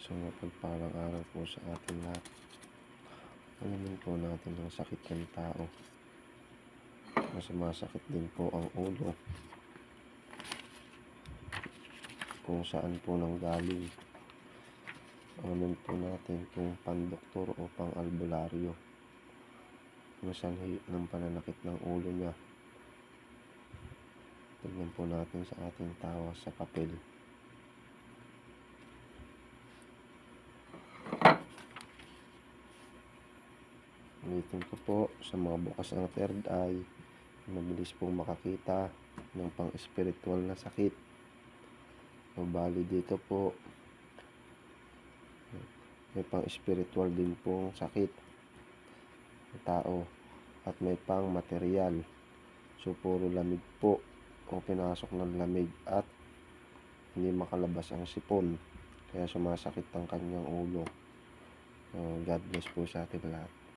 So, mapagpalang araw po sa ating lahat. Alamin po natin ang sakit ng tao. Sumasakit din po ang ulo. Kung saan po nanggaling. Alamin po natin kung pandoktor o pang-albularyo. Ang sanhi ng pananakit ng ulo niya. Tignan po natin sa ating tawa sa papel. Ulitin ko po sa mga bukas ang third eye, mabilis pong makakita ng pang-spiritual na sakit. O bali dito po, may pang-spiritual din pong sakit ng tao at may pang-material. So puro lamig po o pinasok ng lamig at hindi makalabas ang sipon. Kaya sumasakit ang kanyang ulo. God bless po sa ating lahat.